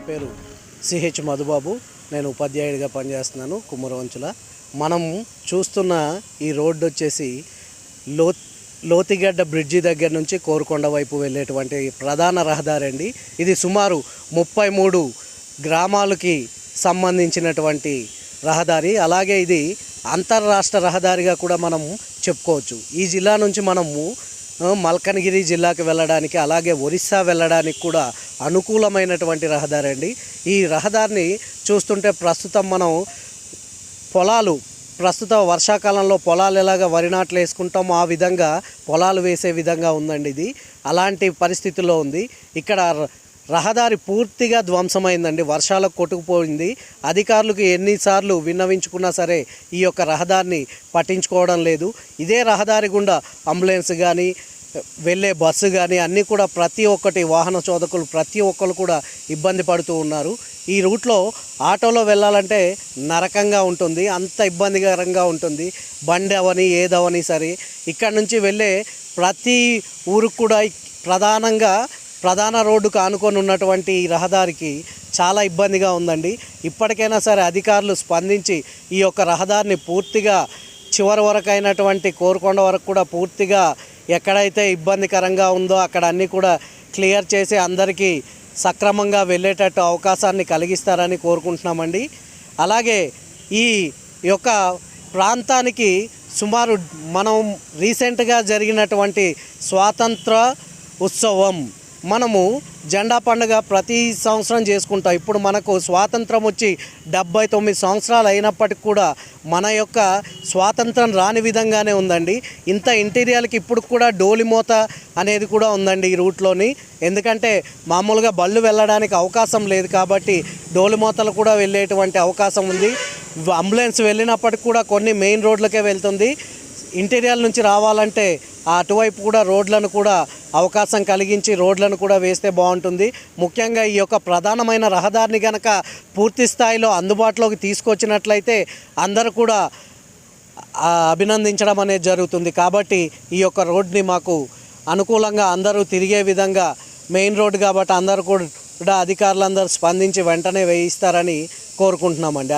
పేరు సిహెచ్ మధుబాబు. నేను ఉపాధ్యాయుడిగా పనిచేస్తున్నాను కుమ్మరవంచుల. మనం చూస్తున్న ఈ రోడ్డు వచ్చేసి లోతిగడ్డ బ్రిడ్జి దగ్గర నుంచి కోరుకొండ వైపు వెళ్ళేటువంటి ప్రధాన రహదారి అండి. ఇది సుమారు 33 గ్రామాలకి సంబంధించినటువంటి రహదారి. అలాగే ఇది అంతర్రాష్ట్ర రహదారిగా కూడా మనం చెప్పుకోవచ్చు. ఈ జిల్లా నుంచి మనము మల్కనగిరి జిల్లాకి వెళ్ళడానికి, అలాగే ఒరిస్సా వెళ్ళడానికి కూడా అనుకూలమైనటువంటి రహదారి అండి. ఈ రహదారిని చూస్తుంటే ప్రస్తుతం మనం ప్రస్తుతం వర్షాకాలంలో పొలాలు ఎలాగ వరి నాట్లు వేసుకుంటామో ఆ విధంగా పొలాలు వేసే విధంగా ఉందండి. ఇది అలాంటి పరిస్థితుల్లో ఉంది. ఇక్కడ రహదారి పూర్తిగా ధ్వంసమైందండి, వర్షాలకు కొట్టుకుపోయింది. అధికారులకు ఎన్నిసార్లు విన్నవించుకున్నా సరే ఈ యొక్క రహదారిని పట్టించుకోవడం లేదు. ఇదే రహదారి గుండా అంబులెన్స్ కానీ వెళ్ళే బస్సు కానీ అన్నీ కూడా ప్రతి ఒక్కటి వాహన చోదకులు ప్రతి ఒక్కరు కూడా ఇబ్బంది పడుతూ ఉన్నారు. ఈ రూట్లో ఆటోలో వెళ్ళాలంటే నరకంగా ఉంటుంది, అంత ఇబ్బందికరంగా ఉంటుంది. బండి అవని ఏదవని సరే ఇక్కడ నుంచి వెళ్ళే ప్రతి ఊరికి కూడా ప్రధాన రోడ్డుకు ఆనుకొని ఉన్నటువంటి ఈ రహదారికి చాలా ఇబ్బందిగా ఉందండి. ఇప్పటికైనా సరే అధికారులు స్పందించి ఈ యొక్క రహదారిని పూర్తిగా చివరి వరకు అయినటువంటి కోరుకొండ వరకు కూడా పూర్తిగా ఎక్కడైతే ఇబ్బందికరంగా ఉందో అక్కడ అన్నీ కూడా క్లియర్ చేసి అందరికీ సక్రమంగా వెళ్ళేటట్టు అవకాశాన్ని కలిగిస్తారని కోరుకుంటున్నామండి. అలాగే ఈ యొక్క ప్రాంతానికి సుమారు మనం రీసెంట్గా జరిగినటువంటి స్వాతంత్ర ఉత్సవం మనము జెండా పండుగ ప్రతి సంవత్సరం చేసుకుంటాం. ఇప్పుడు మనకు స్వాతంత్రం వచ్చి 79 సంవత్సరాలు అయినప్పటికి కూడా మన యొక్క స్వాతంత్రం రాని విధంగానే ఉందండి. ఇంత ఇంటీరియర్కి ఇప్పుడు కూడా డోలిమోత అనేది కూడా ఉందండి ఈ రూట్లోని. ఎందుకంటే మామూలుగా బళ్ళు వెళ్ళడానికి అవకాశం లేదు కాబట్టి డోలిమోతలు కూడా వెళ్ళేటువంటి అవకాశం ఉంది. అంబులెన్స్ వెళ్ళినప్పటికి కూడా కొన్ని మెయిన్ రోడ్లకే వెళ్తుంది. ఇంటీరియర్ నుంచి రావాలంటే అటువైపు కూడా రోడ్లను కూడా అవకాశం కలిగించి రోడ్లను కూడా వేస్తే బాగుంటుంది. ముఖ్యంగా ఈ యొక్క ప్రధానమైన రహదారిని కనుక పూర్తి స్థాయిలో అందుబాటులోకి తీసుకొచ్చినట్లయితే అందరూ కూడా అభినందించడం అనేది జరుగుతుంది. కాబట్టి ఈ యొక్క రోడ్ని మాకు అనుకూలంగా అందరూ తిరిగే విధంగా మెయిన్ రోడ్ కాబట్టి అందరూ కూడా అధికారులందరూ స్పందించి వెంటనే వేయిస్తారని కోరుకుంటున్నామండి.